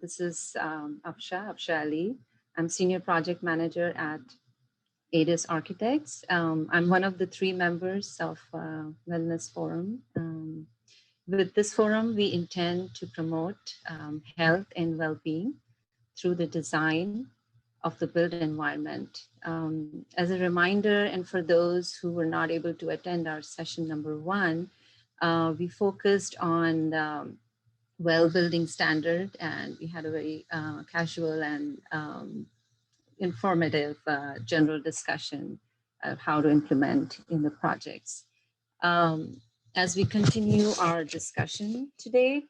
This is Afsha Ali. I'm Senior Project Manager at ADIS Architects. I'm one of the 3 members of Wellness Forum. With this forum, we intend to promote health and well-being through the design of the built environment. As a reminder, and for those who were not able to attend our session number 1, we focused on well building standard, and we had a very casual and informative general discussion of how to implement in the projects. As we continue our discussion today,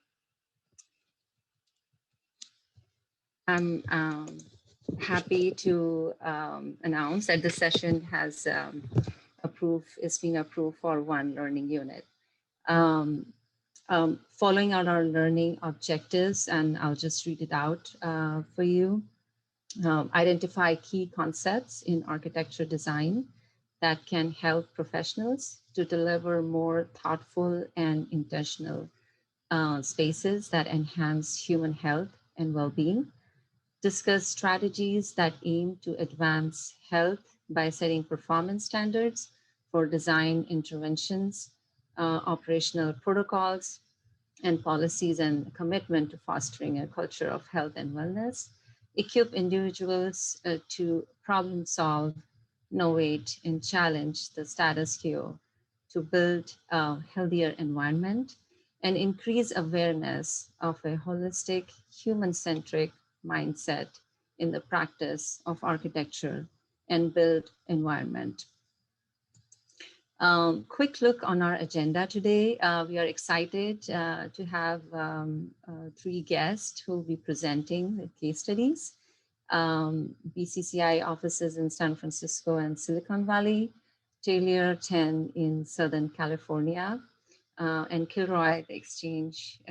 I'm happy to announce that the session has is being approved for 1 learning unit. Following on our learning objectives, and I'll just read it out for you. Identify key concepts in architecture design that can help professionals to deliver more thoughtful and intentional spaces that enhance human health and well-being. Discuss strategies that aim to advance health by setting performance standards for design interventions, operational protocols, and policies, and commitment to fostering a culture of health and wellness. Equip individuals to problem solve, innovate, and challenge the status quo to build a healthier environment and increase awareness of a holistic, human-centric mindset in the practice of architecture and built environment. Quick look on our agenda today. We are excited to have 3 guests who will be presenting the case studies. BCCI offices in San Francisco and Silicon Valley, Taylor 10 in Southern California, and Kilroy the Exchange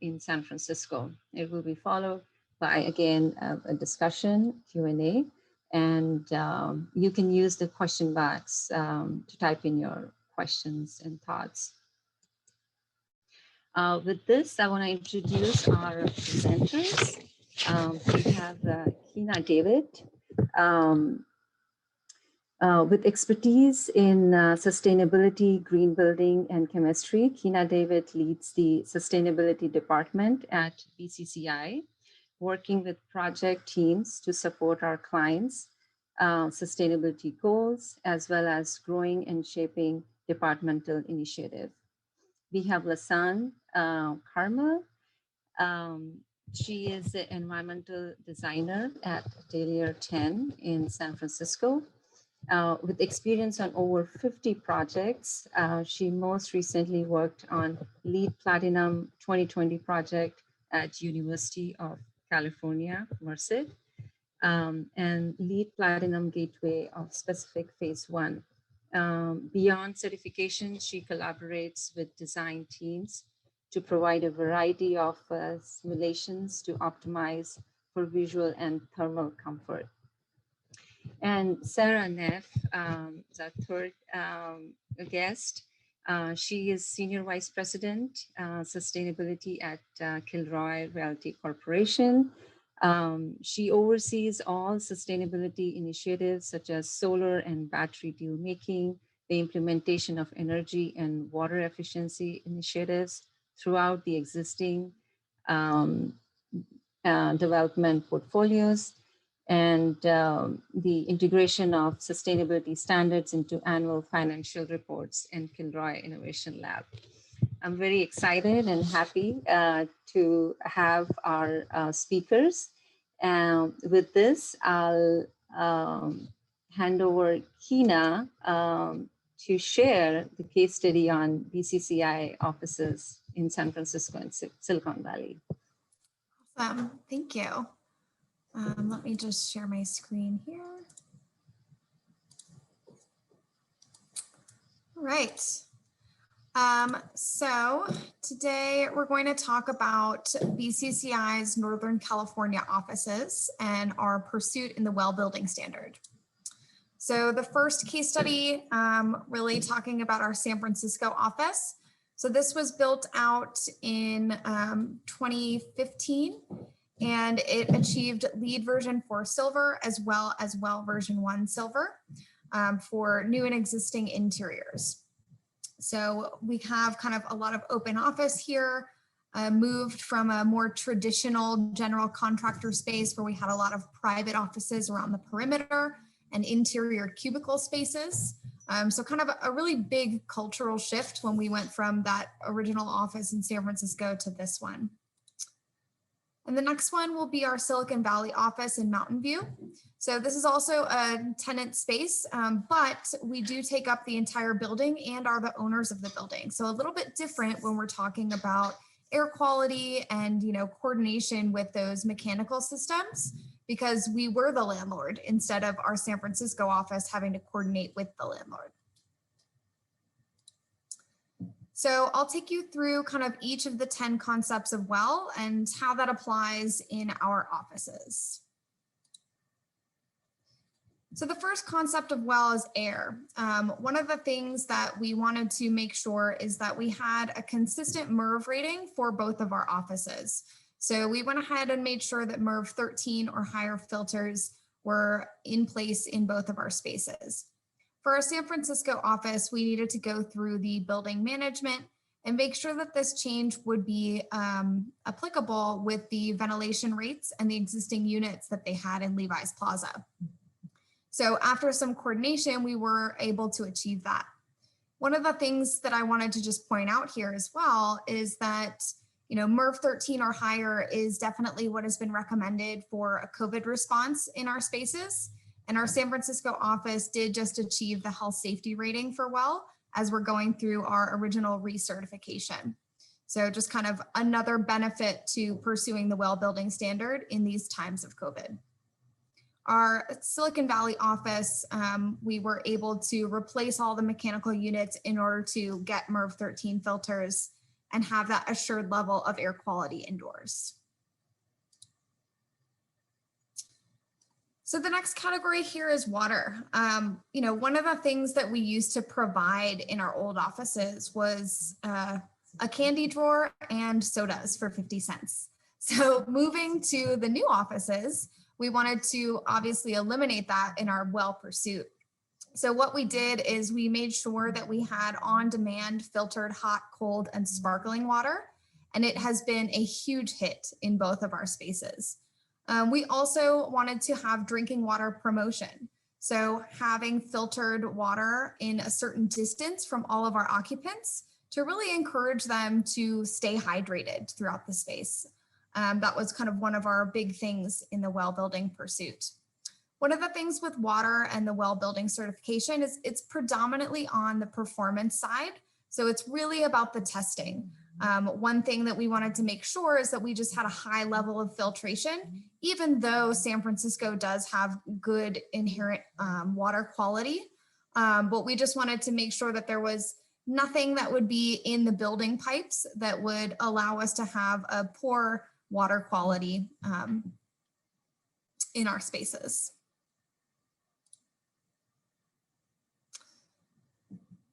in San Francisco. It will be followed by, again, a discussion, Q&A. And you can use the question box to type in your questions and thoughts. With this, I want to introduce our presenters. We have Hina David. With expertise in sustainability, green building, and chemistry, Hina David leads the sustainability department at BCCI, working with project teams to support our clients' sustainability goals, as well as growing and shaping departmental initiative. We have Lasan Karma. She is the environmental designer at Atelier 10 in San Francisco. With experience on over 50 projects, she most recently worked on LEED Platinum 2020 project at University of California, Merced, and LEED Platinum Gateway of Specific Phase 1. Beyond certification, she collaborates with design teams to provide a variety of simulations to optimize for visual and thermal comfort. And Sarah Neff is our 3rd guest. She is Senior Vice President, Sustainability at Kilroy Realty Corporation. She oversees all sustainability initiatives such as solar and battery deal making, the implementation of energy and water efficiency initiatives throughout the existing development portfolios, and the integration of sustainability standards into annual financial reports in Kilroy Innovation Lab. I'm very excited and happy to have our speakers. With this, I'll hand over Hina to share the case study on BCCI offices in San Francisco and Silicon Valley. Awesome, thank you. Let me just share my screen here. All right. So today we're going to talk about BCCI's Northern California offices and our pursuit in the well building standard. So the first case study, really talking about our San Francisco office. So this was built out in 2015. and it achieved LEED version 4 silver as well as WELL version 1 silver for new and existing interiors. So we have kind of a lot of open office here, moved from a more traditional general contractor space where we had a lot of private offices around the perimeter and interior cubicle spaces. So kind of a really big cultural shift when we went from that original office in San Francisco to this one. And the next one will be our Silicon Valley office in Mountain View. So this is also a tenant space, but we do take up the entire building and are the owners of the building. So a little bit different when we're talking about air quality and coordination with those mechanical systems, because we were the landlord instead of our San Francisco office having to coordinate with the landlord. So I'll take you through kind of each of the 10 concepts of WELL and how that applies in our offices. So the first concept of WELL is air. One of the things that we wanted to make sure is that we had a consistent MERV rating for both of our offices. So we went ahead and made sure that MERV 13 or higher filters were in place in both of our spaces. For our San Francisco office, we needed to go through the building management and make sure that this change would be applicable with the ventilation rates and the existing units that they had in Levi's Plaza. So after some coordination, we were able to achieve that. One of the things that I wanted to just point out here as well is that MERV 13 or higher is definitely what has been recommended for a COVID response in our spaces. And our San Francisco office did just achieve the health safety rating for WELL as we're going through our original recertification. So just kind of another benefit to pursuing the WELL building standard in these times of COVID. Our Silicon Valley office, we were able to replace all the mechanical units in order to get MERV 13 filters and have that assured level of air quality indoors. So the next category here is water. One of the things that we used to provide in our old offices was a candy drawer and sodas for 50 cents. So moving to the new offices, we wanted to obviously eliminate that in our WELL pursuit. So what we did is we made sure that we had on-demand filtered hot, cold, and sparkling water, and it has been a huge hit in both of our spaces. We also wanted to have drinking water promotion. So having filtered water in a certain distance from all of our occupants to really encourage them to stay hydrated throughout the space. That was kind of one of our big things in the WELL building pursuit. One of the things with water and the WELL building certification is it's predominantly on the performance side. So it's really about the testing. One thing that we wanted to make sure is that we just had a high level of filtration, even though San Francisco does have good inherent water quality. But we just wanted to make sure that there was nothing that would be in the building pipes that would allow us to have a poor water quality in our spaces.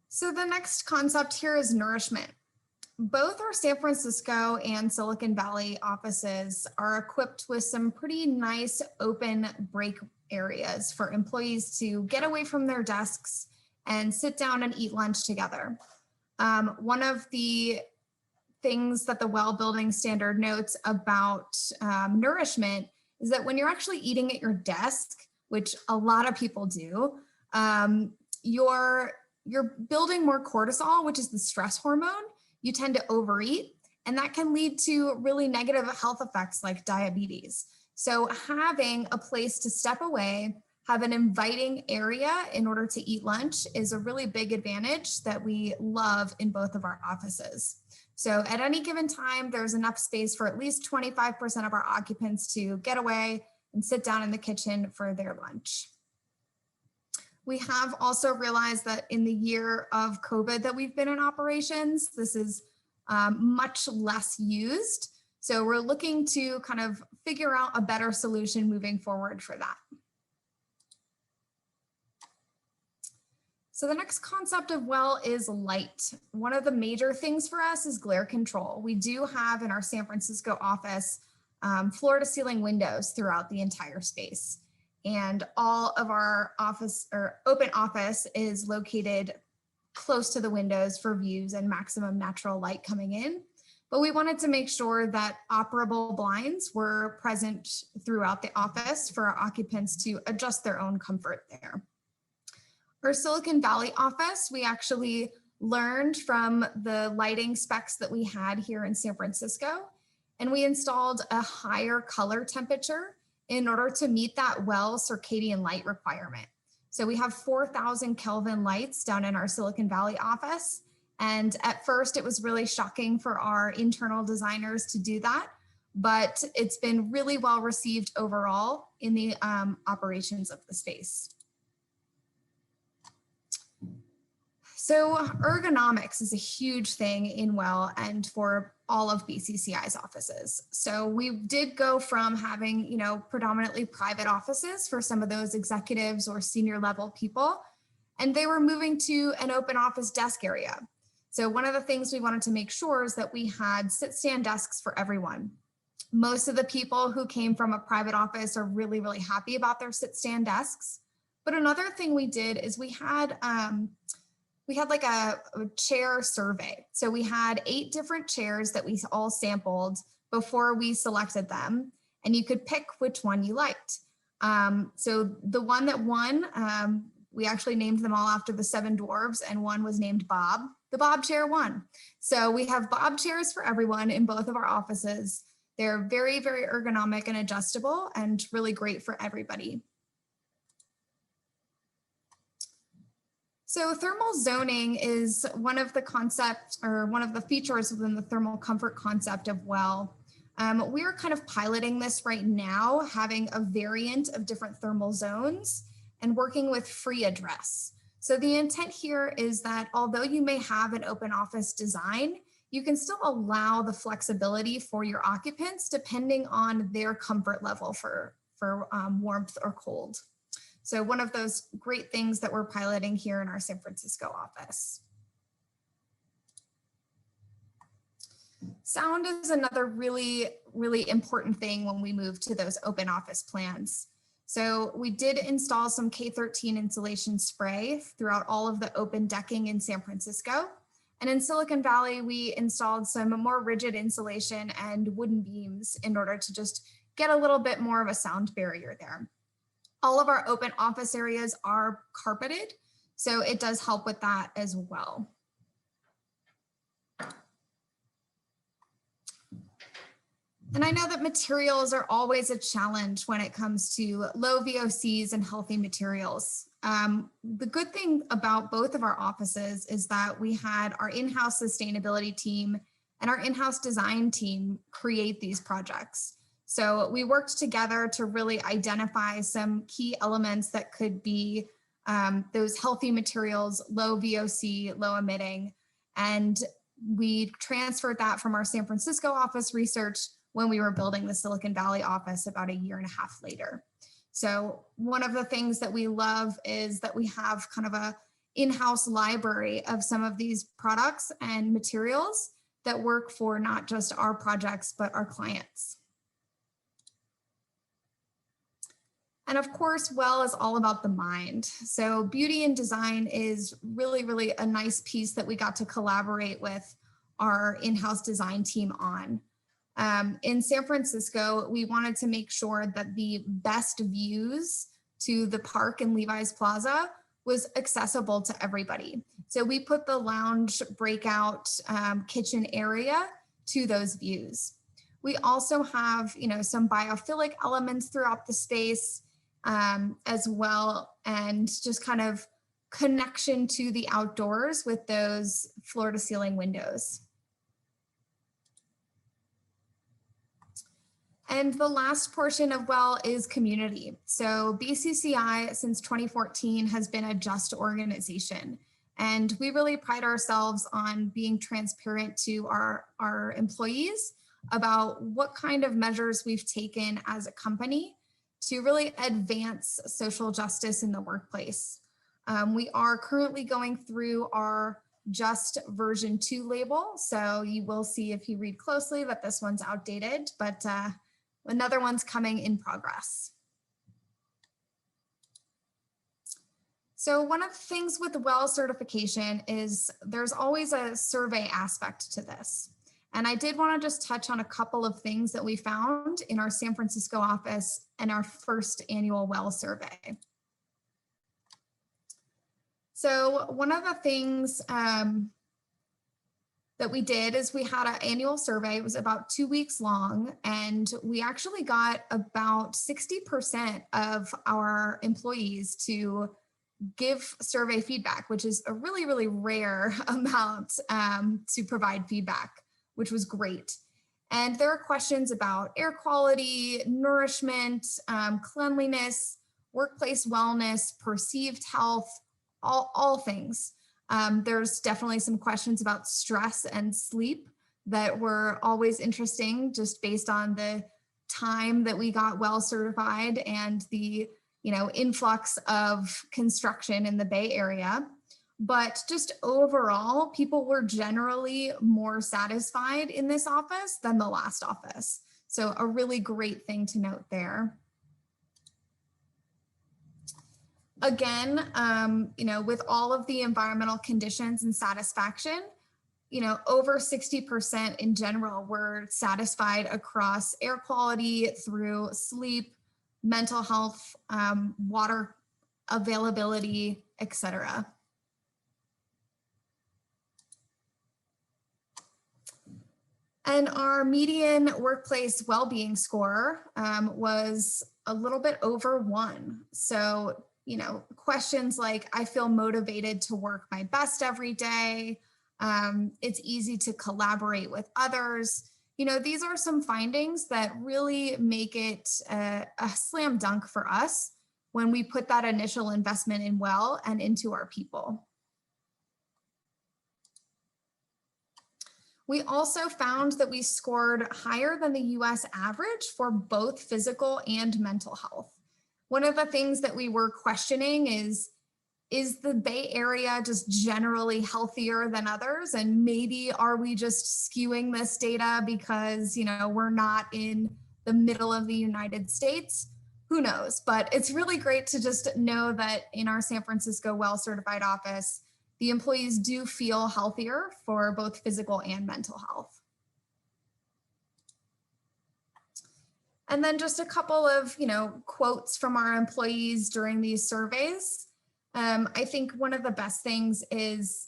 So the next concept here is nourishment. Both our San Francisco and Silicon Valley offices are equipped with some pretty nice open break areas for employees to get away from their desks and sit down and eat lunch together. One of the things that the WELL building standard notes about nourishment is that when you're actually eating at your desk, which a lot of people do, you're building more cortisol, which is the stress hormone. You tend to overeat, and that can lead to really negative health effects like diabetes. So having a place to step away, have an inviting area in order to eat lunch is a really big advantage that we love in both of our offices. So at any given time, there's enough space for at least 25% of our occupants to get away and sit down in the kitchen for their lunch. We have also realized that in the year of COVID that we've been in operations, this is much less used. So we're looking to kind of figure out a better solution moving forward for that. So the next concept of WELL is light. One of the major things for us is glare control. We do have in our San Francisco office floor to ceiling windows throughout the entire space. And all of our office or open office is located close to the windows for views and maximum natural light coming in. But we wanted to make sure that operable blinds were present throughout the office for our occupants to adjust their own comfort there. Our Silicon Valley office, we actually learned from the lighting specs that we had here in San Francisco, and we installed a higher color temperature in order to meet that well circadian light requirement. So we have 4,000 Kelvin lights down in our Silicon Valley office. And at first it was really shocking for our internal designers to do that, but it's been really well received overall in the operations of the space. So ergonomics is a huge thing in WELL and for all of BCCI's offices. So we did go from having, predominantly private offices for some of those executives or senior level people, and they were moving to an open office desk area. So one of the things we wanted to make sure is that we had sit-stand desks for everyone. Most of the people who came from a private office are really, really happy about their sit-stand desks. But another thing we did is we had like a chair survey. So we had 8 different chairs that we all sampled before we selected them, and you could pick which one you liked. So the one that won, we actually named them all after the 7 dwarves, and one was named Bob. The Bob chair won. So we have Bob chairs for everyone in both of our offices. They're very, very ergonomic and adjustable and really great for everybody. So thermal zoning is one of the concepts or one of the features within the thermal comfort concept of WELL. We are kind of piloting this right now, having a variant of different thermal zones and working with free address. So the intent here is that although you may have an open office design, you can still allow the flexibility for your occupants depending on their comfort level for warmth or cold. So one of those great things that we're piloting here in our San Francisco office. Sound is another really, really important thing when we move to those open office plans. So we did install some K13 insulation spray throughout all of the open decking in San Francisco. And in Silicon Valley, we installed some more rigid insulation and wooden beams in order to just get a little bit more of a sound barrier there. All of our open office areas are carpeted, so it does help with that as well. And I know that materials are always a challenge when it comes to low VOCs and healthy materials. The good thing about both of our offices is that we had our in-house sustainability team and our in-house design team create these projects. So we worked together to really identify some key elements that could be those healthy materials, low VOC, low emitting, and we transferred that from our San Francisco office research when we were building the Silicon Valley office about 1.5 years later. So one of the things that we love is that we have kind of a in-house library of some of these products and materials that work for not just our projects, but our clients. And of course, WELL is all about the mind. So beauty and design is really, really a nice piece that we got to collaborate with our in-house design team on. In San Francisco, we wanted to make sure that the best views to the park and Levi's Plaza was accessible to everybody. So we put the lounge breakout kitchen area to those views. We also have, some biophilic elements throughout the space as well, and just kind of connection to the outdoors with those floor to ceiling windows. And the last portion of WELL is community. So BCCI since 2014 has been a just organization. And we really pride ourselves on being transparent to our employees about what kind of measures we've taken as a company to really advance social justice in the workplace. We are currently going through our Just version 2 label. So you will see if you read closely that this one's outdated, but Another one's coming in progress. So one of the things with WELL certification is there's always a survey aspect to this. And I did want to just touch on a couple of things that we found in our San Francisco office and our first annual WELL survey. So one of the things that we did is we had an annual survey. It was about 2 weeks long, and we actually got about 60% of our employees to give survey feedback, which is a really, really rare amount to provide feedback, which was great. And there are questions about air quality, nourishment, cleanliness, workplace wellness, perceived health, all things. There's definitely some questions about stress and sleep that were always interesting, just based on the time that we got WELL certified and the influx of construction in the Bay Area. But just overall, people were generally more satisfied in this office than the last office. So a really great thing to note there. Again, with all of the environmental conditions and satisfaction, over 60% in general were satisfied across air quality, through sleep, mental health, water availability, etc. And our median workplace well-being score was a little bit over 1. So, questions like, I feel motivated to work my best every day. It's easy to collaborate with others. These are some findings that really make it a slam dunk for us when we put that initial investment in WELL and into our people. We also found that we scored higher than the US average for both physical and mental health. One of the things that we were questioning is the Bay Area just generally healthier than others? And maybe are we just skewing this data because, we're not in the middle of the United States? Who knows? But it's really great to just know that in our San Francisco WELL certified office, the employees do feel healthier for both physical and mental health. And then just a couple of, quotes from our employees during these surveys. I think one of the best things is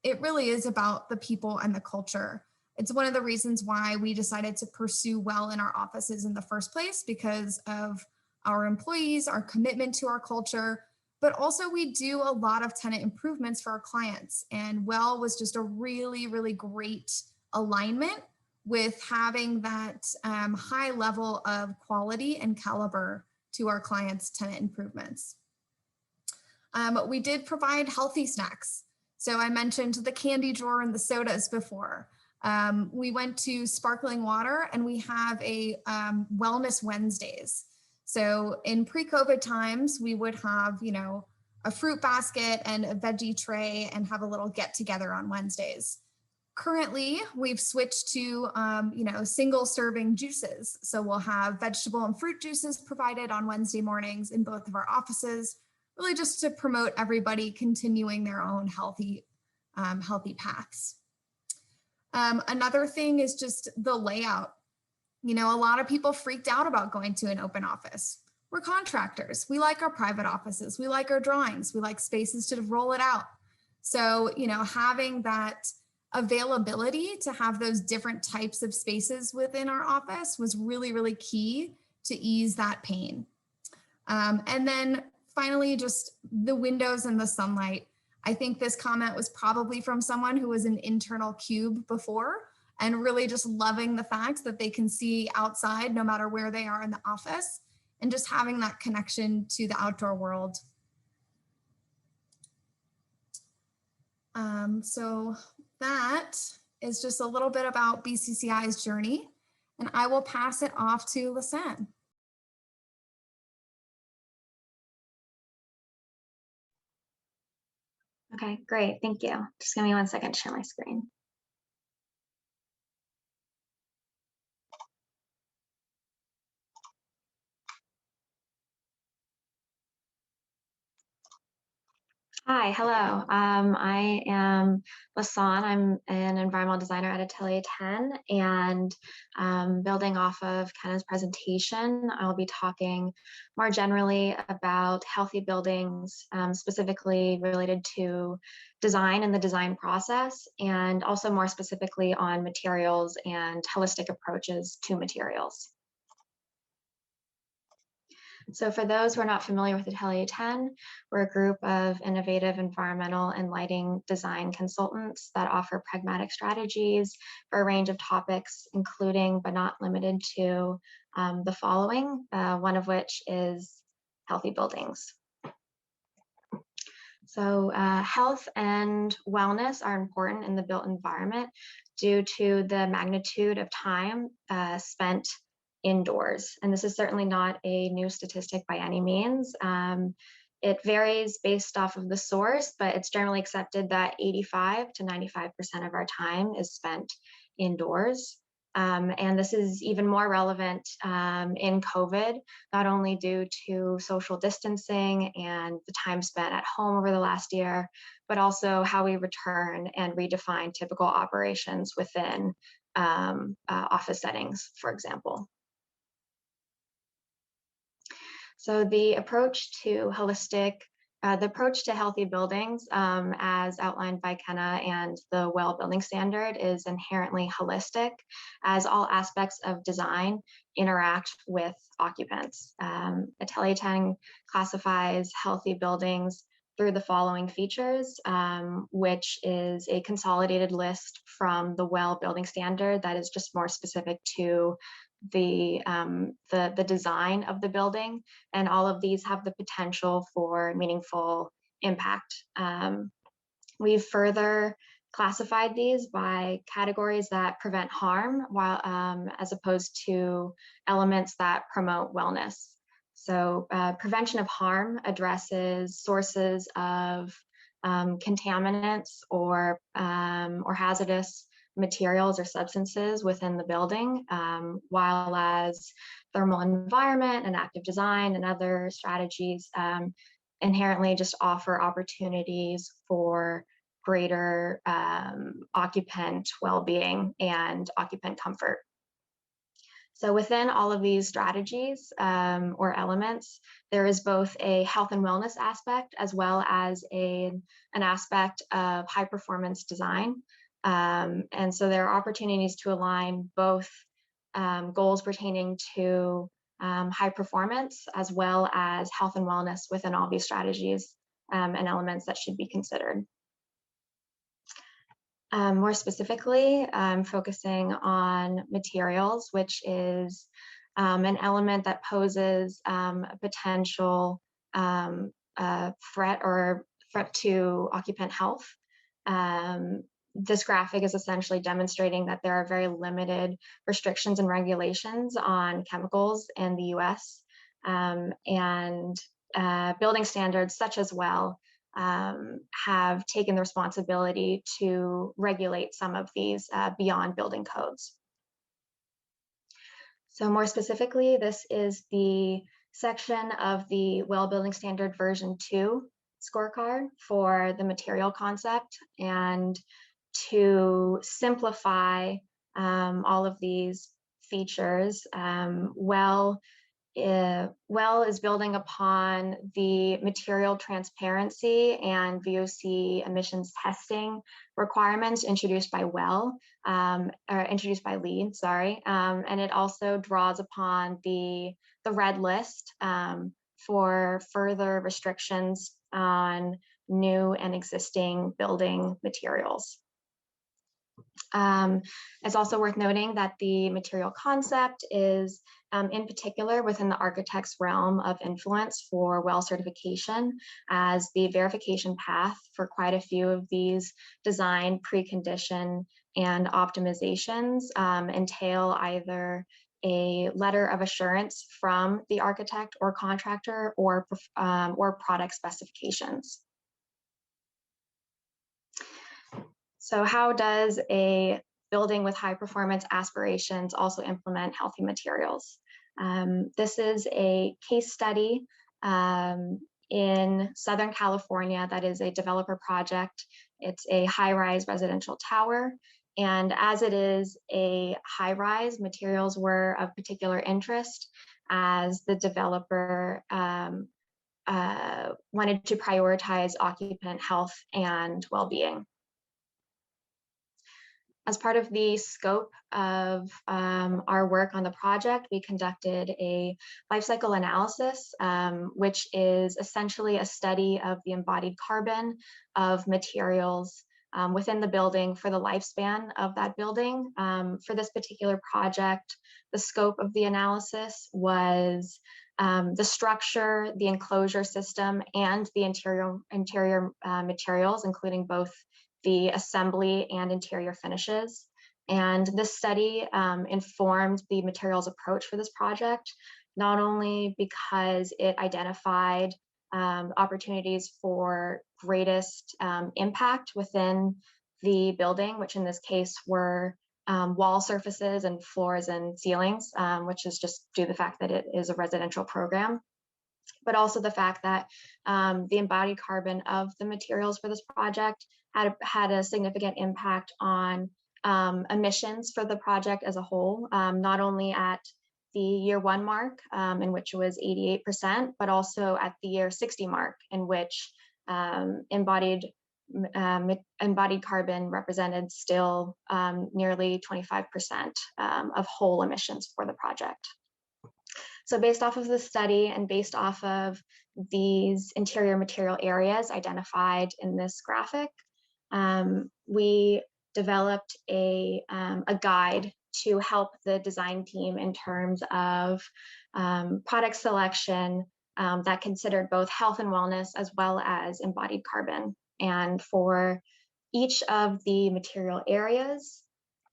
it really is about the people and the culture. It's one of the reasons why we decided to pursue WELL in our offices in the first place, because of our employees, our commitment to our culture, but also we do a lot of tenant improvements for our clients. And WELL was just a really, really great alignment with having that high level of quality and caliber to our clients' tenant improvements. We did provide healthy snacks. So I mentioned the candy drawer and the sodas before. We went to Sparkling Water, and we have a Wellness Wednesdays. So in pre-COVID times, we would have, a fruit basket and a veggie tray and have a little get together on Wednesdays. Currently, we've switched to, single serving juices. So we'll have vegetable and fruit juices provided on Wednesday mornings in both of our offices, really just to promote everybody continuing their own healthy paths. Another thing is just the layout. A lot of people freaked out about going to an open office. We're contractors. We like our private offices. We like our drawings. We like spaces to roll it out. So, having that availability to have those different types of spaces within our office was really, really key to ease that pain. And then finally, just the windows and the sunlight. I think this comment was probably from someone who was an internal cube before, and really just loving the fact that they can see outside no matter where they are in the office, and just having that connection to the outdoor world. So that is just a little bit about BCCI's journey, and I will pass it off to Lisanne. Okay, great, thank you. Just give me 1 second to share my screen. Hi, hello. I am Lasan. I'm an environmental designer at Atelier 10, and building off of Kenna's presentation, I'll be talking more generally about healthy buildings, specifically related to design and the design process, and also more specifically on materials and holistic approaches to materials. So for those who are not familiar with Atelier 10, we're a group of innovative environmental and lighting design consultants that offer pragmatic strategies for a range of topics, including but not limited to the following, one of which is healthy buildings. So health and wellness are important in the built environment due to the magnitude of time spent indoors. And this is certainly not a new statistic by any means. It varies based off of the source, but it's generally accepted that 85 to 95% of our time is spent indoors. And this is even more relevant in COVID, not only due to social distancing and the time spent at home over the last year, but also how we return and redefine typical operations within office settings, for example. So the approach to healthy buildings, as outlined by Kenna and the WELL building standard, is inherently holistic, as all aspects of design interact with occupants. Atelier 10 classifies healthy buildings through the following features, which is a consolidated list from the WELL building standard that is just more specific to the design of the building, and all of these have the potential for meaningful impact. We've further classified these by categories that prevent harm, while as opposed to elements that promote wellness. So prevention of harm addresses sources of contaminants or hazardous materials or substances within the building, while as thermal environment and active design and other strategies inherently just offer opportunities for greater occupant well-being and occupant comfort. So within all of these strategies or elements, there is both a health and wellness aspect as well as an aspect of high performance design. And so there are opportunities to align both goals pertaining to high performance as well as health and wellness within all these strategies and elements that should be considered. More specifically, I'm focusing on materials, which is an element that poses a potential threat to occupant health. This graphic is essentially demonstrating that there are very limited restrictions and regulations on chemicals in the US, and building standards such as WELL have taken the responsibility to regulate some of these beyond building codes. So more specifically, this is the section of the WELL building standard version 2 scorecard for the material concept. And to simplify all of these features, WELL is building upon the material transparency and VOC emissions testing requirements introduced by WELL, or introduced by LEED, sorry. And it also draws upon the red list for further restrictions on new and existing building materials. It's also worth noting that the material concept is in particular within the architect's realm of influence for WELL certification, as the verification path for quite a few of these design, precondition, and optimizations entail either a letter of assurance from the architect or contractor or product specifications. So how does a building with high performance aspirations also implement healthy materials? This is a case study in Southern California that is a developer project. It's a high-rise residential tower. And as it is a high-rise, materials were of particular interest as the developer wanted to prioritize occupant health and well-being. As part of the scope of our work on the project, we conducted a life cycle analysis, which is essentially a study of the embodied carbon of materials within the building for the lifespan of that building. For this particular project, the scope of the analysis was the structure, the enclosure system, and the interior materials, including both the assembly and interior finishes. And this study informed the materials approach for this project, not only because it identified opportunities for greatest impact within the building, which in this case were wall surfaces and floors and ceilings, which is just due to the fact that it is a residential program, but also the fact that the embodied carbon of the materials for this project had a significant impact on emissions for the project as a whole, not only at the year 1 mark, in which it was 88%, but also at the year 60 mark, in which embodied carbon represented still nearly 25% of whole emissions for the project. So based off of the study and based off of these interior material areas identified in this graphic, we developed a guide to help the design team in terms of product selection that considered both health and wellness as well as embodied carbon. And for each of the material areas,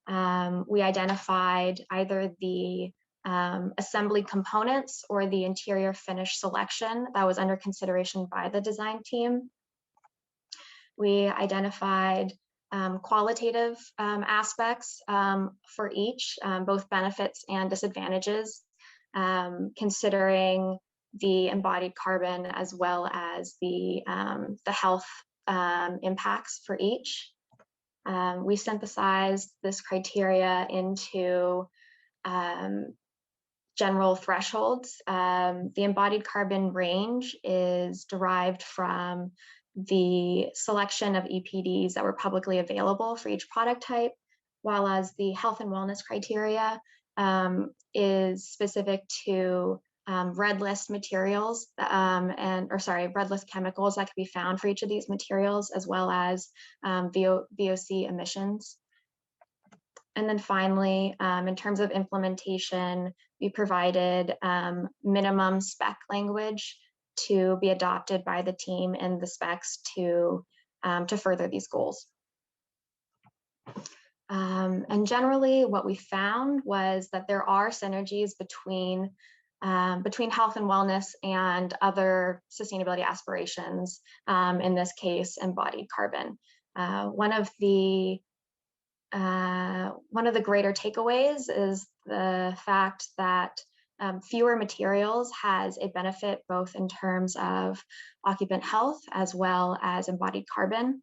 we identified either the assembly components or the interior finish selection that was under consideration by the design team. We identified qualitative aspects for each, both benefits and disadvantages, considering the embodied carbon as well as the health impacts for each. We synthesized this criteria into general thresholds. The embodied carbon range is derived from the selection of EPDs that were publicly available for each product type, while as the health and wellness criteria is specific to red list materials red list chemicals that can be found for each of these materials, as well as VOC emissions. And then finally, in terms of implementation, we provided minimum spec language to be adopted by the team in the specs to further these goals. And generally, what we found was that there are synergies between health and wellness and other sustainability aspirations, in this case, embodied carbon. One of the greater takeaways is the fact that fewer materials has a benefit both in terms of occupant health as well as embodied carbon.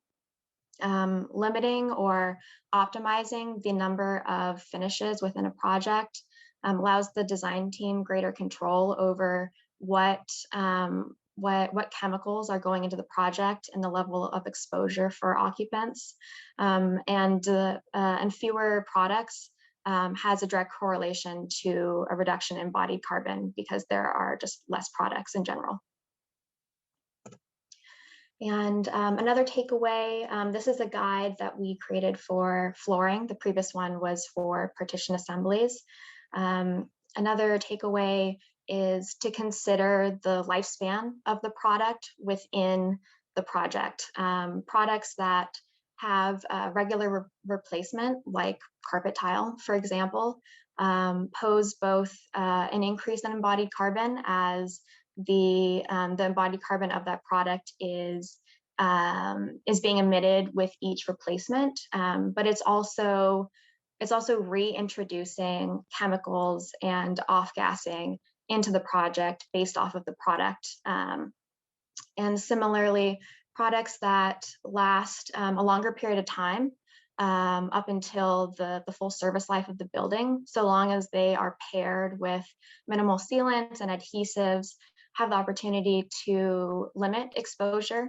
Limiting or optimizing the number of finishes within a project allows the design team greater control over what chemicals are going into the project and the level of exposure for occupants, and fewer products has a direct correlation to a reduction in embodied carbon because there are just less products in general. And another takeaway, this is a guide that we created for flooring. The previous one was for partition assemblies. Another takeaway is to consider the lifespan of the product within the project. Products that have regular replacement, like carpet tile, for example, pose both an increase in embodied carbon as the embodied carbon of that product is being emitted with each replacement, but it's also reintroducing chemicals and off-gassing into the project based off of the product And similarly, products that last a longer period of time up until the full service life of the building, so long as they are paired with minimal sealants and adhesives, have the opportunity to limit exposure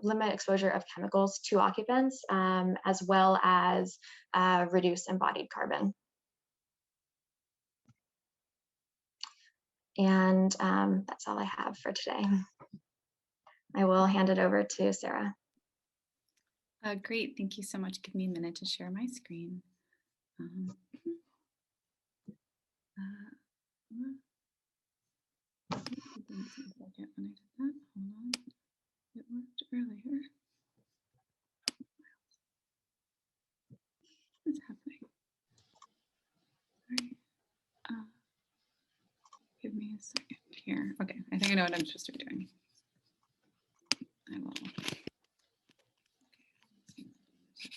limit exposure of chemicals to occupants, as well as reduce embodied carbon. And that's all I have for today. I will hand it over to Sarah. Great, thank you so much. Give me a minute to share my screen. It didn't seem like it when I did that. Hold on. It worked earlier. What's happening? Sorry. Give me a second here. Okay, I think I know what I'm supposed to be doing. I will.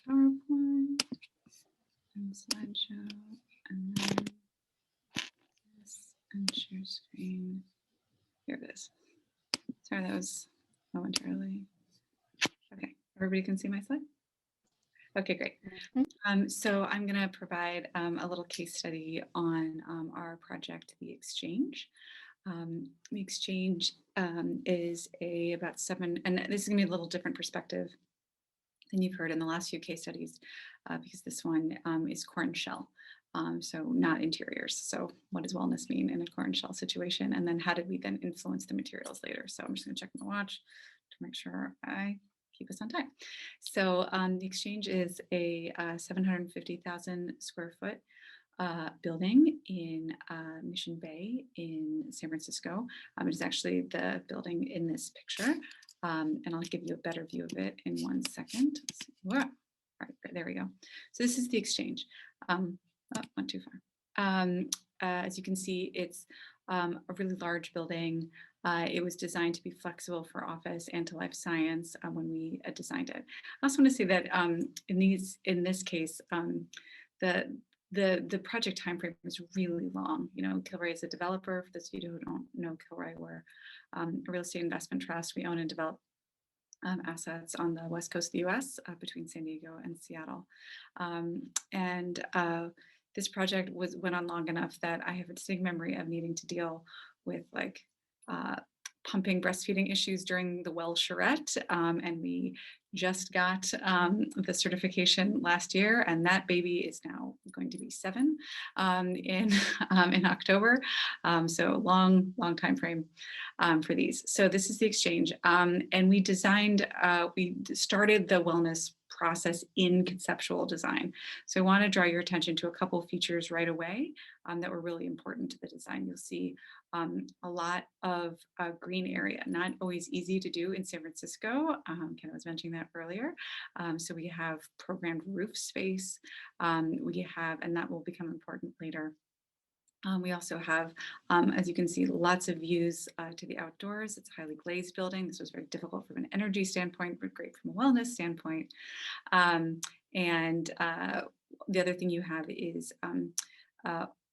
PowerPoint and slideshow, and then this and share screen. Here it is. Sorry, that was momentarily. Okay, everybody can see my slide? Okay, great. So I'm going to provide a little case study on our project, The Exchange. The Exchange is about 7, and this is going to be a little different perspective than you've heard in the last few case studies, because this one is core and shell. So not interiors. So what does wellness mean in a core and shell situation? And then how did we then influence the materials later? So I'm just going to check my watch to make sure I keep us on time. So The Exchange is a 750,000 square foot building in Mission Bay in San Francisco. It is actually the building in this picture. And I'll give you a better view of it in 1 second. All right, there we go. So this is The Exchange. Went too far. As you can see, it's a really large building. It was designed to be flexible for office and to life science when we designed it. I also want to say that in this case, the project timeframe was really long. You know, Kilroy is a developer. For those of you who don't know Kilroy, we're a real estate investment trust. We own and develop assets on the west coast of the US between San Diego and Seattle. This project went on long enough that I have a distinct memory of needing to deal with like pumping breastfeeding issues during the well charrette. And we just got the certification last year, and that baby is now going to be 7 in October. So long time frame for these. So this is The Exchange. And we started the wellness process in conceptual design. So I want to draw your attention to a couple of features right away that were really important to the design. You'll see a lot of green area, not always easy to do in San Francisco. Ken was mentioning that earlier. So we have programmed roof space. We have, and that will become important later. We also have, as you can see, lots of views to the outdoors. It's a highly glazed building. This was very difficult from an energy standpoint, but great from a wellness standpoint. The other thing you have is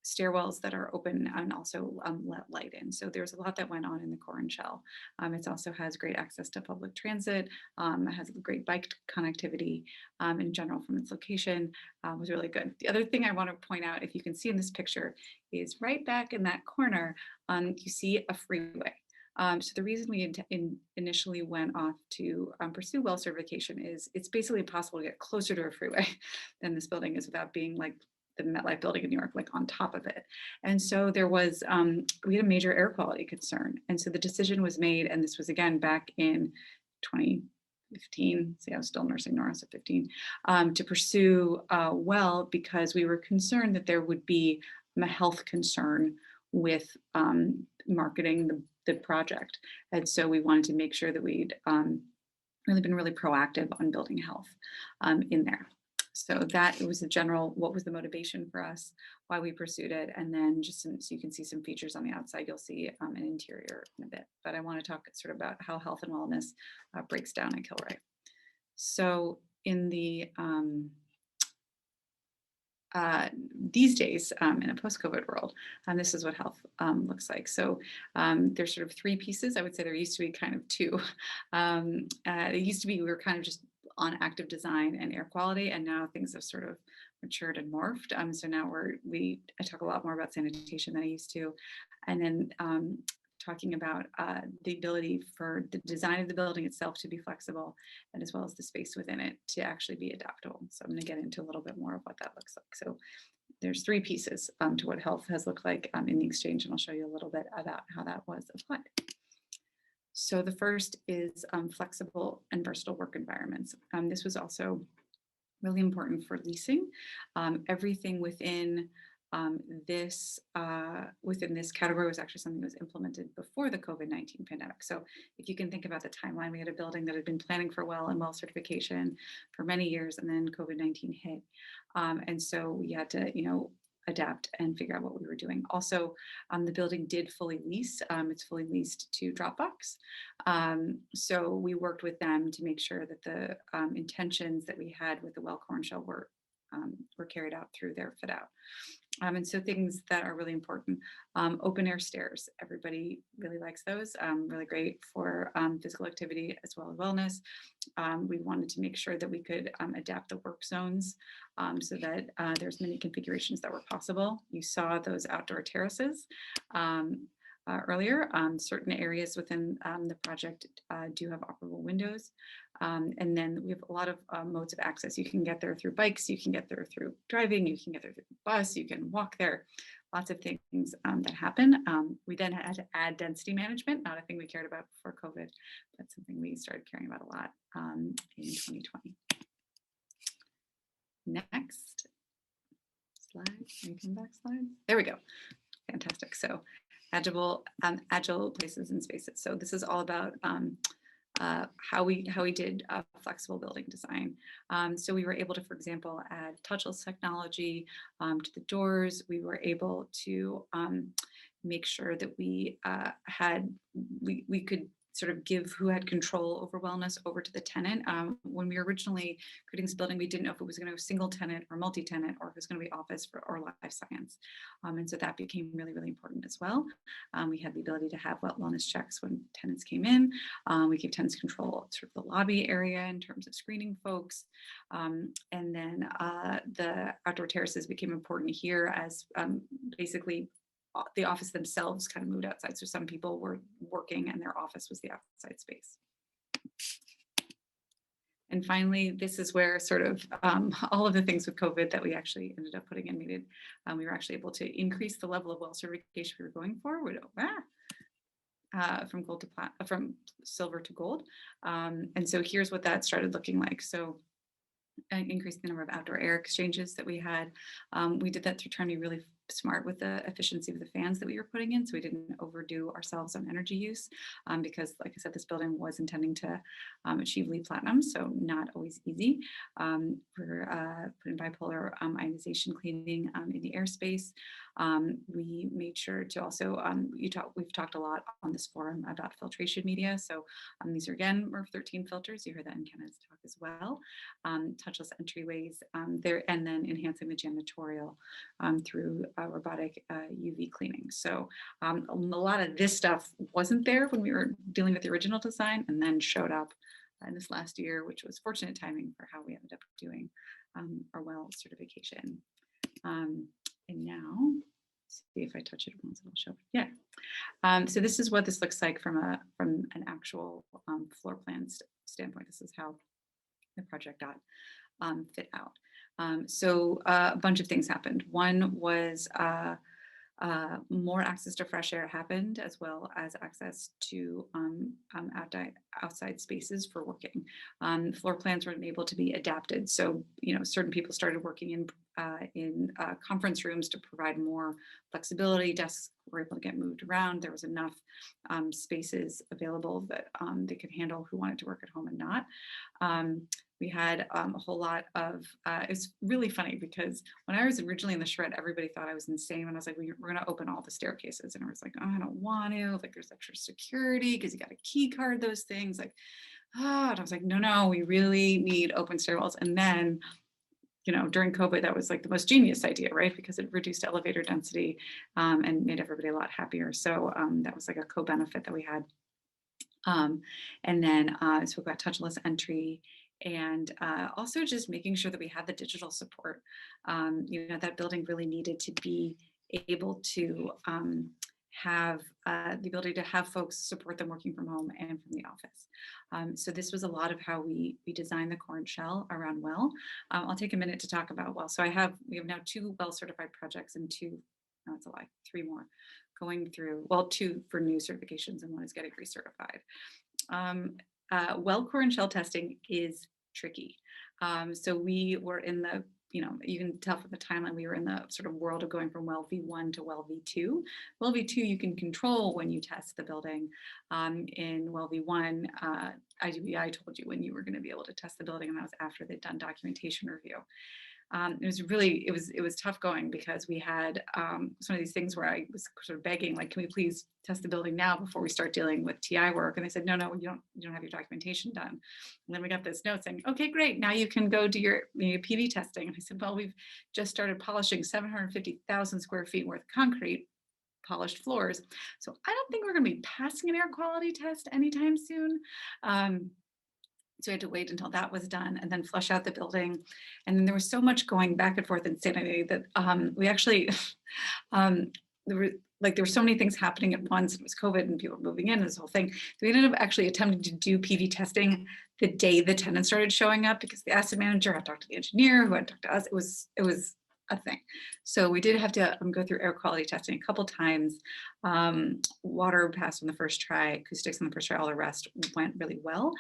stairwells that are open and also let light in. So there's a lot that went on in the core and shell. It also has great access to public transit. It has great bike connectivity in general from its location. Was really good. The other thing I want to point out, if you can see in this picture, is right back in that corner, you see a freeway. So the reason we initially went off to pursue well certification is it's basically impossible to get closer to a freeway than this building is without being like the MetLife building in New York, like on top of it. And so there was, we had a major air quality concern. And so the decision was made, and this was again back in 2015, see, I was still nursing Nora, so 15, to pursue well, because we were concerned that there would be a health concern with marketing the project. And so we wanted to make sure that we'd really been really proactive on building health in there. So that it was the general, what was the motivation for us, why we pursued it. And then just so you can see some features on the outside, you'll see an interior in a bit. But I want to talk sort of about how health and wellness breaks down at Kilroy. So in the these days in a post-COVID world, this is what health looks like. So there's sort of three pieces. I would say there used to be kind of two. It used to be we were kind of just on active design and air quality, and now things have sort of matured and morphed. So now I talk a lot more about sanitation than I used to, and then talking about the ability for the design of the building itself to be flexible, and as well as the space within it to actually be adaptable. So I'm going to get into a little bit more of what that looks like. So there's three pieces to what health has looked like in the exchange, and I'll show you a little bit about how that was applied. So the first is flexible and versatile work environments. This was also really important for leasing. Everything within this category was actually something that was implemented before the COVID-19 pandemic. So if you can think about the timeline, we had a building that had been planning for WELL and WELL certification for many years, and then COVID-19 hit. And so we had to, adapt and figure out what we were doing. Also, the building did fully lease. It's fully leased to Dropbox. So we worked with them to make sure that the intentions that we had with the WELL Corn Shell were carried out through their fit out. And so things that are really important, open air stairs. Everybody really likes those, really great for physical activity as well as wellness. We wanted to make sure that we could adapt the work zones so that there's many configurations that were possible. You saw those outdoor terraces earlier. Certain areas within the project do have operable windows. And then we have a lot of modes of access. You can get there through bikes, you can get there through driving, you can get there through bus, you can walk there, lots of things that happen. We then had to add density management, not a thing we cared about before COVID, but something we started caring about a lot in 2020. Next slide, can you come back slide? There we go, fantastic. So agile places and spaces. So this is all about how we did flexible building design. So we were able to, for example, add touchless technology to the doors. We were able to make sure that we could sort of give who had control over wellness over to the tenant. When we were originally creating this building, we didn't know if it was going to be single tenant or multi-tenant, or if it was going to be office or life science. And so that became really, really important as well. We had the ability to have wellness checks when tenants came in. We gave tenants control of sort of the lobby area in terms of screening folks. And then the outdoor terraces became important here as basically the office themselves kind of moved outside. So some people were working and their office was the outside space. And finally, this is where sort of all of the things with COVID that we actually ended up putting in made it, we were actually able to increase the level of WELL certification we were going for. From silver to gold. And so here's what that started looking like. So increasing the number of outdoor air exchanges that we had. We did that through trying to be really smart with the efficiency of the fans that we were putting in, so we didn't overdo ourselves on energy use, because like I said, this building was intending to achieve LEED Platinum, so not always easy. We're putting bipolar ionization cleaning in the airspace. We made sure to also, we've talked a lot on this forum about filtration media, so these are again MERV 13 filters. You heard that in Kenna's talk as well. Touchless entryways there, and then enhancing the janitorial through robotic UV cleaning. So a lot of this stuff wasn't there when we were dealing with the original design, and then showed up in this last year, which was fortunate timing for how we ended up doing our WELL certification. And now, see if I touch it once, it'll show. Yeah. So this is what this looks like from an actual floor plan standpoint. This is how the project got fit out. So a bunch of things happened. One was more access to fresh air happened, as well as access to outside spaces for working. Floor plans were able to be adapted. So, certain people started working in conference rooms to provide more flexibility. Desks were able to get moved around. There was enough spaces available that they could handle who wanted to work at home and not. We had a whole lot of, it's really funny because when I was originally in the shred, everybody thought I was insane when I was like, we're going to open all the staircases. And I was like, oh, I don't want to, like there's extra security because you got to key card those things. Like, and I was like, no, we really need open stairwells. And then during COVID, that was like the most genius idea, right? Because it reduced elevator density and made everybody a lot happier. So that was like a co-benefit that we had. And then I spoke about touchless entry, and also just making sure that we had the digital support. That building really needed to be able to have the ability to have folks support them working from home and from the office. So this was a lot of how we designed the core and shell around well. I'll take a minute to talk about well. So we have now 2 well certified projects and 2, no, it's a lie, 3 more going through, well, 2 for new certifications and 1 is getting recertified. Well core and shell testing is tricky. So we were in the, you can tell from the timeline, we were in the sort of world of going from well V1 to well V2. Well V2, you can control when you test the building. In well V1, IGBI told you when you were going to be able to test the building, and that was after they'd done documentation review. It was tough going because we had some of these things where I was sort of begging, like, can we please test the building now before we start dealing with TI work? And they said, no, you don't have your documentation done. And then we got this note saying, okay, great, now you can go do your PV testing. And I said, well, we've just started polishing 750,000 square feet worth of concrete, polished floors. So I don't think we're going to be passing an air quality test anytime soon. So we had to wait until that was done and then flush out the building. And then there was so much going back and forth in sanity that we actually, there were so many things happening at once. It was COVID and people moving in and this whole thing. So we ended up actually attempting to do PV testing the day the tenants started showing up, because the asset manager had talked to the engineer who had talked to us. It was a thing. So we did have to go through air quality testing a couple times. Water passed on the first try, acoustics on the first try, all the rest went really well.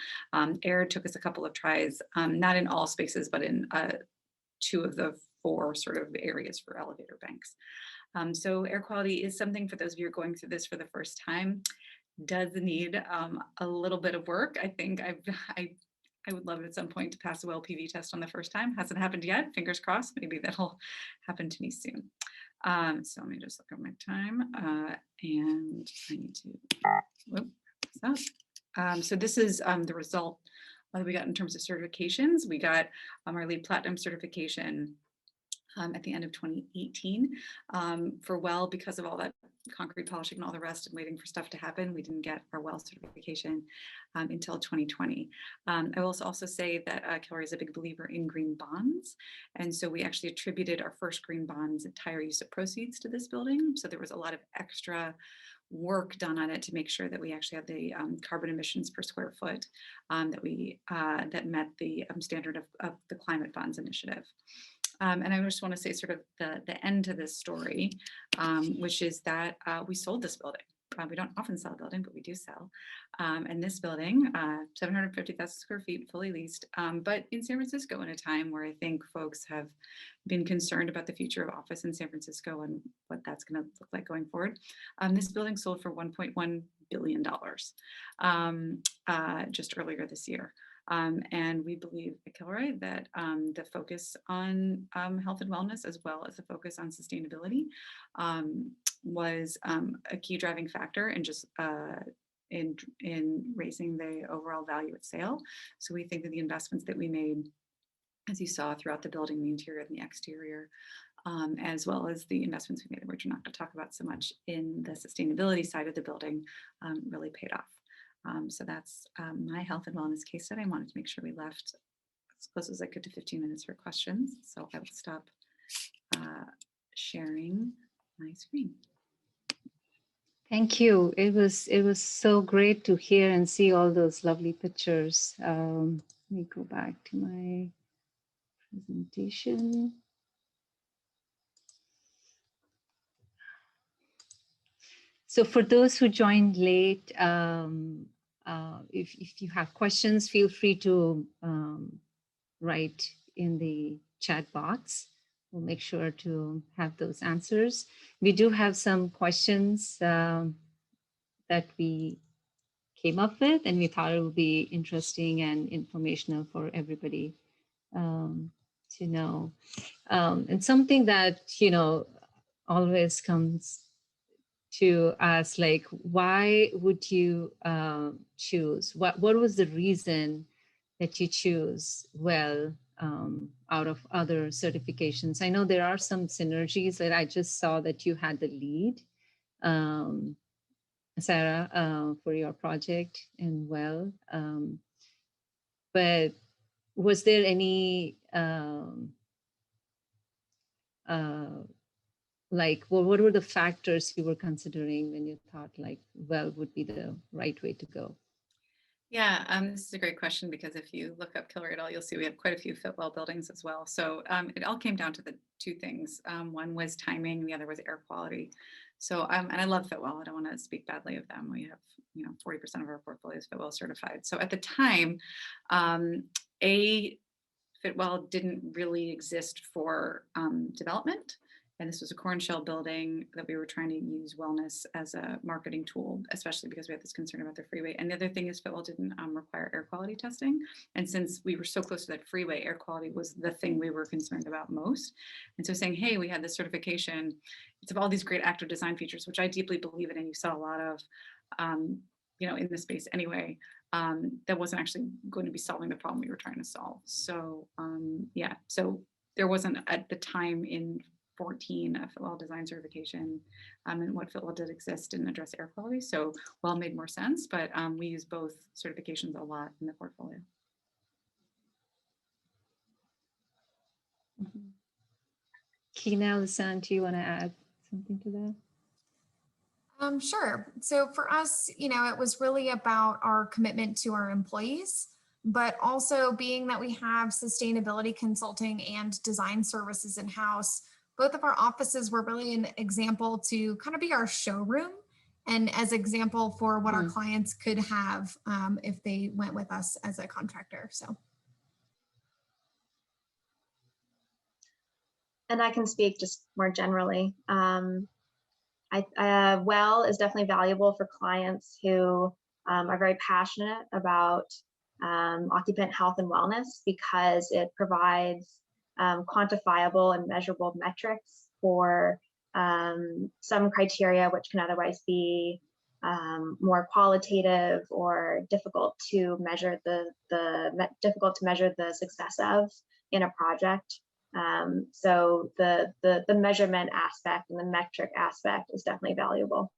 Air took us a couple of tries, not in all spaces, but in 2 of the 4 sort of areas for elevator banks. So air quality is something, for those of you who are going through this for the first time, does need a little bit of work. I think I would love it at some point to pass a well PV test on the first time. Hasn't happened yet. Fingers crossed. Maybe that'll happen to me soon. So let me just look at my time, and I need to. Whoop, what's that? So this is the result that we got in terms of certifications. We got our LEED Platinum certification at the end of 2018 for well, because of all that concrete polishing and all the rest and waiting for stuff to happen. We didn't get our well certification until 2020. I will also say that Kilroy is a big believer in green bonds. And so we actually attributed our first green bonds entire use of proceeds to this building. So there was a lot of extra work done on it to make sure that we actually had the carbon emissions per square foot that met the standard of the Climate Bonds Initiative. And I just want to say sort of the end to this story, which is that we sold this building. We don't often sell a building, but we do sell. And this building, 750,000 square feet, fully leased, but in San Francisco, in a time where I think folks have been concerned about the future of office in San Francisco and what that's going to look like going forward. This building sold for $1.1 billion just earlier this year. And we believe at Kilroy that the focus on health and wellness, as well as the focus on sustainability, was a key driving factor in just in raising the overall value at sale. So we think that the investments that we made, as you saw throughout the building, the interior and the exterior, as well as the investments we made, which we're not going to talk about so much in the sustainability side of the building, really paid off. So that's my health and wellness case study. I wanted to make sure we left as close as I could to 15 minutes for questions. So I will stop sharing my screen. Thank you. It was so great to hear and see all those lovely pictures. Let me go back to my presentation. So for those who joined late, if you have questions, feel free to write in the chat box. We'll make sure to have those answers. We do have some questions that we came up with, and we thought it would be interesting and informational for everybody to know. And something that, always comes to us, like, why would you choose? What was the reason that you choose well out of other certifications? I know there are some synergies that I just saw that you had the lead, Sarah, for your project and but was there any like, well, what were the factors you were considering when you thought like would be the right way to go? Yeah, this is a great question, because if you look up Kilroy et al., you'll see we have quite a few Fitwel buildings as well. So it all came down to the two things. One was timing, the other was air quality. So, and I love Fitwel. I don't want to speak badly of them. We have, 40% of our portfolio is Fitwel certified. So at the time, Fitwel didn't really exist for development. And this was a corn shell building that we were trying to use wellness as a marketing tool, especially because we had this concern about the freeway. And the other thing is Fitwel didn't require air quality testing. And since we were so close to that freeway, air quality was the thing we were concerned about most. And so saying, hey, we had this certification, it's of all these great active design features, which I deeply believe in, and you saw a lot of, in this space anyway, that wasn't actually going to be solving the problem we were trying to solve. So so there wasn't at the time in 14 a Fitwel design certification, and what Fitwel did exist didn't address air quality. So well made more sense, but we use both certifications a lot in the portfolio. Mm-hmm. Kina, Lisanne, do you want to add something to that? Sure. So for us, it was really about our commitment to our employees, but also being that we have sustainability consulting and design services in-house. Both of our offices were really an example to kind of be our showroom and as example for what our clients could have if they went with us as a contractor. So. And I can speak just more generally. Well is definitely valuable for clients who are very passionate about occupant health and wellness, because it provides quantifiable and measurable metrics for some criteria which can otherwise be more qualitative or difficult to measure the success of in a project. So the measurement aspect and the metric aspect is definitely valuable.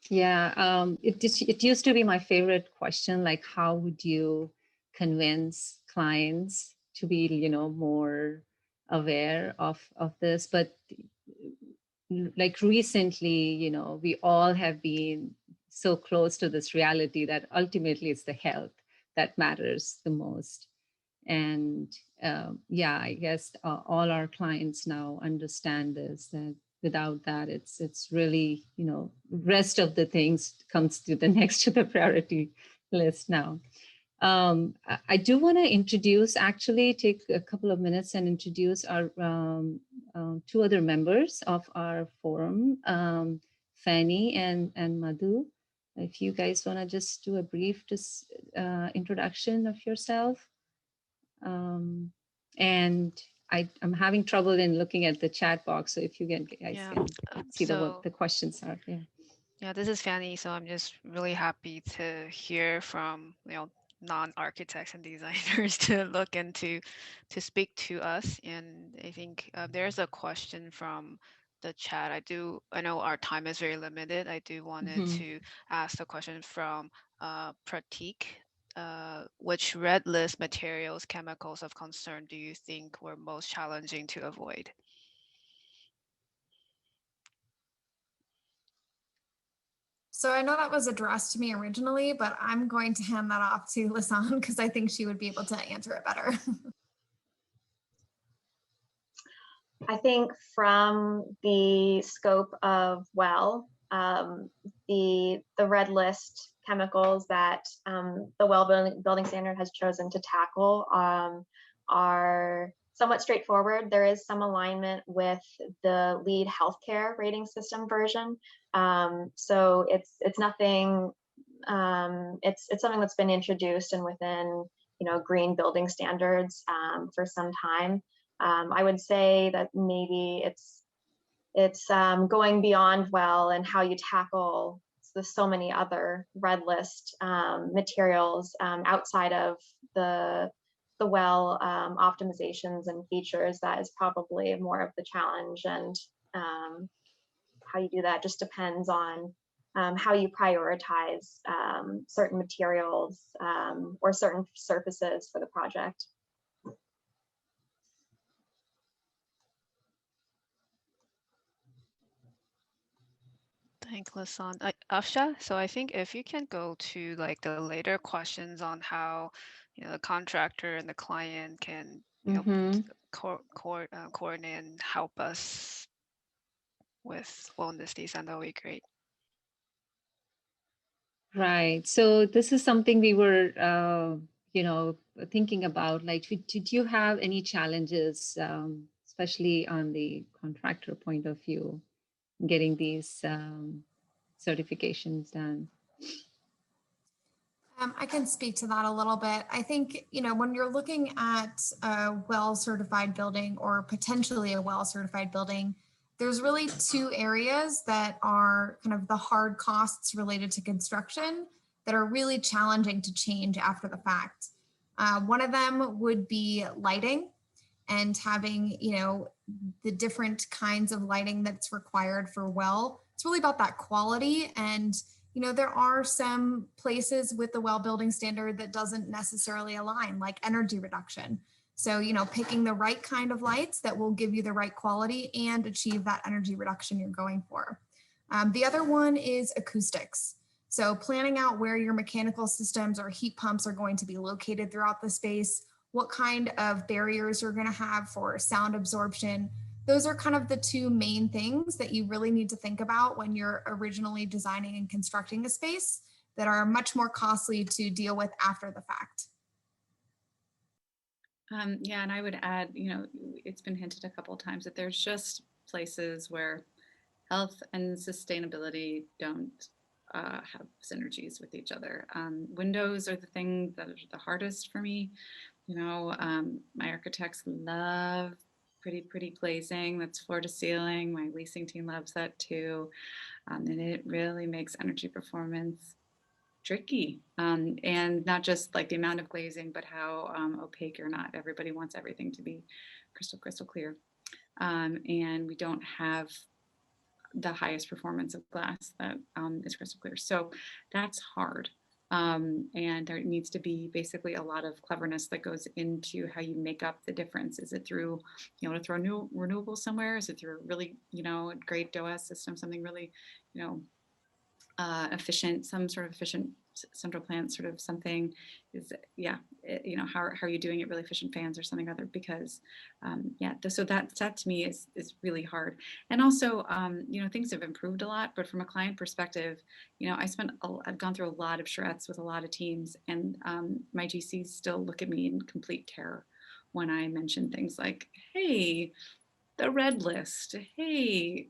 Yeah, it used to be my favorite question, like how would you convince clients to be, more aware of this? But like recently, we all have been so close to this reality that ultimately it's the health that matters the most. And I guess all our clients now understand this, that without that, it's really, rest of the things comes to the next to the priority list now. I do want to take a couple of minutes and introduce our two other members of our forum, Fanny and Madhu. If you guys want to just do a brief introduction of yourself. And I'm having trouble in looking at the chat box. So if you guys can see what the questions are. Yeah, this is Fanny. So I'm just really happy to hear from, non-architects and designers to speak to us. And I think there's a question from the chat. I know our time is very limited. I do wanted to ask the question from Pratik. Which red list materials, chemicals of concern do you think were most challenging to avoid? So I know that was addressed to me originally, but I'm going to hand that off to Lisanne because I think she would be able to answer it better. I think from the scope of the red list chemicals that the well building standard has chosen to tackle are somewhat straightforward. There is some alignment with the LEED healthcare rating system version. So it's nothing, it's something that's been introduced and within, green building standards for some time. I would say that maybe it's going beyond well and how you tackle so many other red list materials outside of the the well optimizations and features, that is probably more of the challenge. And how you do that just depends on how you prioritize certain materials or certain surfaces for the project. Thanks, Lasan. Afsha, so I think if you can go to like the later questions on how, the contractor and the client can, coordinate and help us with wellness design, that would be great. Right. So this is something we were, thinking about. Like, did you have any challenges, especially on the contractor point of view, getting these certifications done? I can speak to that a little bit. I think, when you're looking at a well-certified building or potentially a well-certified building, there's really two areas that are kind of the hard costs related to construction that are really challenging to change after the fact. One of them would be lighting and having, the different kinds of lighting that's required for well. It's really about that quality. And there are some places with the well building standard that doesn't necessarily align, like energy reduction. So, picking the right kind of lights that will give you the right quality and achieve that energy reduction you're going for. The other one is acoustics. So planning out where your mechanical systems or heat pumps are going to be located throughout the space, what kind of barriers you're going to have for sound absorption. Those are kind of the two main things that you really need to think about when you're originally designing and constructing a space that are much more costly to deal with after the fact. Yeah, and I would add, it's been hinted a couple of times that there's just places where health and sustainability don't have synergies with each other. Windows are the thing that are the hardest for me. My architects love pretty glazing that's floor to ceiling. My leasing team loves that too. And it really makes energy performance tricky. And not just like the amount of glazing, but how opaque or not. Everybody wants everything to be crystal clear. And we don't have the highest performance of glass that is crystal clear. So that's hard. And there needs to be basically a lot of cleverness that goes into how you make up the difference. Is it through, to throw new renewables somewhere? Is it through a really, a great DOS system, something really, efficient, some sort of efficient central plant sort of something? Is, how are you doing it? Really efficient fans or something other, because so that to me is really hard. And also, things have improved a lot, but from a client perspective, I've gone through a lot of charrettes with a lot of teams, and my GCs still look at me in complete terror when I mention things like, hey, the red list, hey,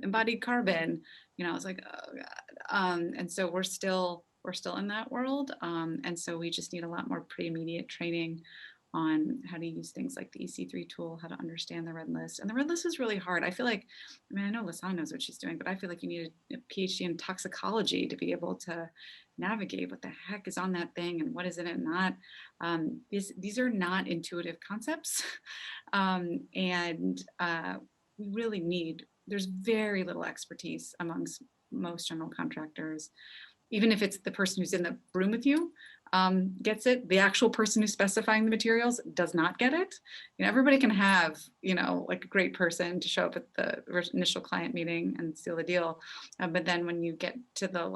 embodied carbon, I was like, oh God. And so we're still in that world. And so we just need a lot more pre-immediate training on how to use things like the EC3 tool, how to understand the red list. And the red list is really hard. I feel like, I know Lasan knows what she's doing, but I feel like you need a PhD in toxicology to be able to navigate what the heck is on that thing and what is in it and not. These are not intuitive concepts. And we really need, there's very little expertise amongst most general contractors. Even if it's the person who's in the room with you gets it, the actual person who's specifying the materials does not get it. Everybody can have, like a great person to show up at the initial client meeting and seal the deal. But then when you get to the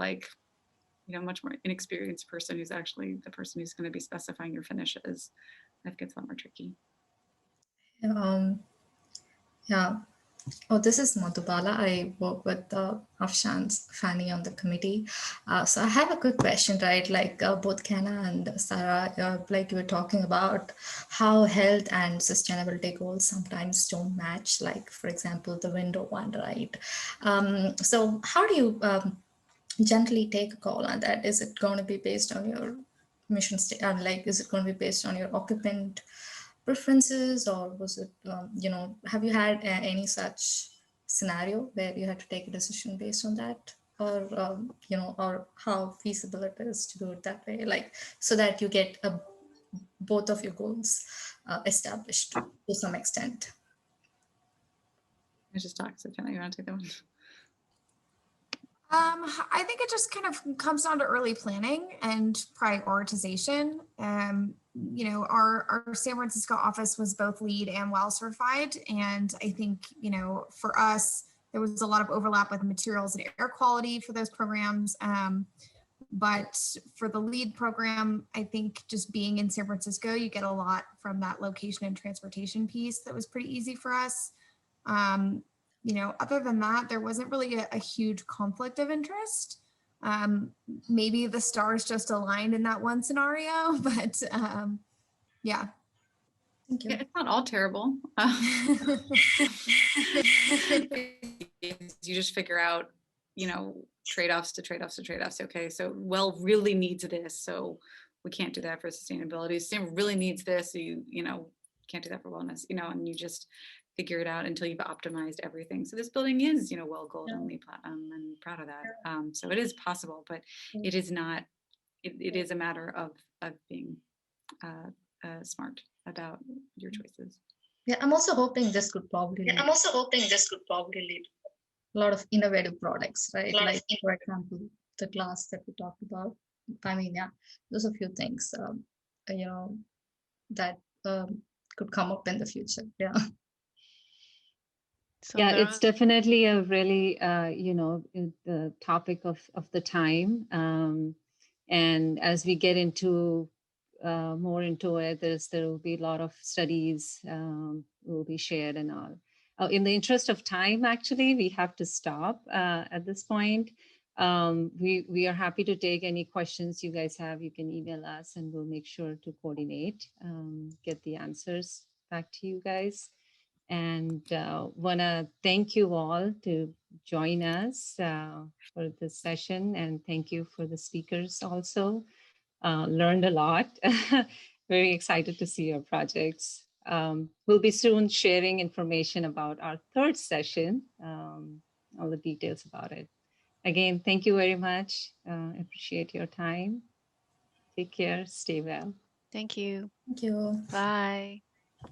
much more inexperienced person who's actually the person who's going to be specifying your finishes, that gets a lot more tricky. Yeah. Oh, this is Madhubala. I work with Afshan's Fanny on the committee. So I have a quick question, right? Like both Kenna and Sarah, like you were talking about how health and sustainability goals sometimes don't match, like, for example, the window one, right? So how do you generally take a call on that? Is it going to be based on your mission statement? Is it going to be based on your occupant preferences, or was it, have you had any such scenario where you had to take a decision based on that, or, or how feasible it is to do it that way, like, so that you get a both of your goals established to some extent? I just talked, so Jenna, you want to take that one? I think it just kind of comes down to early planning and prioritization. You know, our San Francisco office was both LEED and WELL certified. And I think, you know, for us, there was a lot of overlap with materials and air quality for those programs. But for the LEED program, I think just being in San Francisco, you get a lot from that location and transportation piece that was pretty easy for us. You know, other than that, there wasn't really a huge conflict of interest. Maybe the stars just aligned in that one scenario, but yeah. Thank you. Yeah, it's not all terrible. You just figure out, you know, trade-offs to trade-offs to trade-offs. Okay, so well really needs this, so we can't do that for sustainability. Sustain really needs this, so you know, can't do that for wellness, you know, and you just figure it out until you've optimized everything. So this building is, you know, well gold and LEED platinum, and proud of that. So it is possible, but it is not. It is a matter of being smart about your choices. Yeah, I'm also hoping this could probably lead a lot of innovative products, right? Like, for example, the glass that we talked about. I mean, yeah, those are a few things, you know, that could come up in the future. Yeah. So Yeah, there it's are- definitely a really, you know, the topic of the time. And as we get into more into it, there will be a lot of studies will be shared and all. In the interest of time, actually, we have to stop at this point. We are happy to take any questions you guys have. You can email us and we'll make sure to coordinate, get the answers back to you guys. And want to thank you all to join us for this session. And thank you for the speakers also. Learned a lot. Very excited to see your projects. We'll be soon sharing information about our third session, all the details about it. Again, thank you very much. Appreciate your time. Take care. Stay well. Thank you. Thank you. Bye.